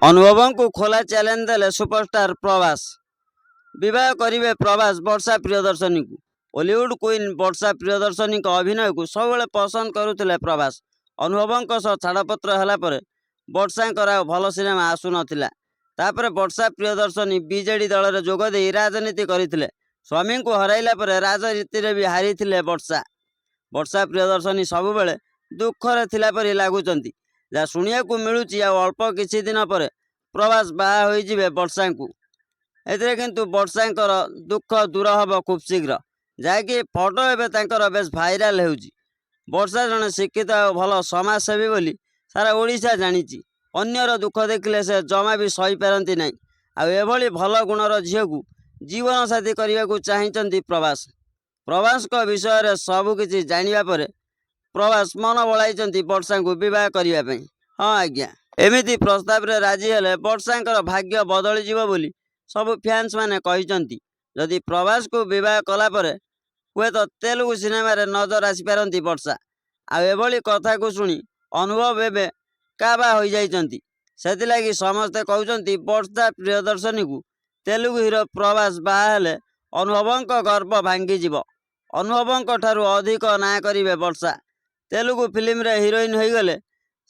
अनुभव को खोला चैलेंज देले सुपरस्टार प्रभास। विवाह करिवे प्रभास वर्षा प्रियदर्शनी को। हॉलीवुड क्वीन वर्षा प्रियदर्शनी को अभिनय को सब पसंद करुले प्रभास। अनुभव छाड़पत्र होला परे वर्षांकर भल सिनेमा आसु नथिला। तापर वर्षा प्रियदर्शनी बीजेडी दल में जोग दे राजनीति करथिले। स्वामी को हराइला परे राजनीति रे भी हारी थिले वर्षा। वर्षा प्रियदर्शनी सब बेले दुखरे थिला परि लागुचंती। जा शुणिया को मिलुची अल्प किछि दिन पर प्रभास बाहा होई जिवे वर्षा को। एथिरे किंतु वर्षांकर दुख दूर हब खूब शीघ्र, जहाँकि फोटो एवं बेस भाइराल होउची। वर्षा जने शिक्षित और भल समाजसेवी बोली सारा ओडिशा जानिची। अन्यर दुख देखिले से जमा भी सही पारती नहीं। आभली भल गुणर झील को जीवन साथी करने को चाहती प्रभास। प्रभास को विषय सबकि जाना पर प्रभास मन बढ़ाई वर्षा को बह करने। हाँ आज्ञा, एमिति प्रस्ताव रे राजी हेले वर्षांकर भाग्य बदली जीव बोली सब फैंस माने कहते। जदि प्रभास को बह कला परे हुए तो तेलुगु सिनेमा रे नजर आसी पारती वर्षा। आभली कथा को शुणी अनुभव एवं काबा हो जाइछंती। सेथिलागि समस्ते कहउछंती वर्षा प्रियदर्शनी को तेलुगु हीरो प्रभास बाहेले अनुभवंक गर्व भांगी जीव। अनुभवंक ठारू अधिक ना करिवे वर्षा। तेलुगु फिल्म रे हीरोइन हो गले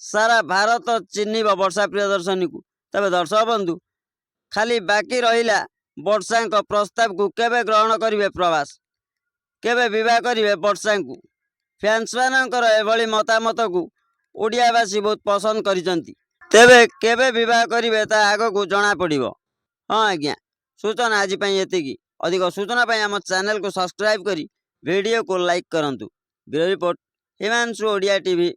सारा भारत चिन्हिब वर्षा प्रियदर्शनी को। तबे दर्शक बंधु खाली बाकी रहिला वर्षा प्रस्ताव को केबे ग्रहण करिवे प्रभास, केबे विवाह करिवे वर्षा को। फैंस मानकर एभली मतामत को ओडियावासी बहुत पसंद करिसंती। तेबे केबे विवाह करिवे ता आगो को जना पड़िबो। हाँ आज्ञा, सूचना आज पई एतिकी। अधिक सूचना पई हम चैनल को सब्सक्राइब करी वीडियो को लाइक करंतु। Bureau report Himanshu Odia TV.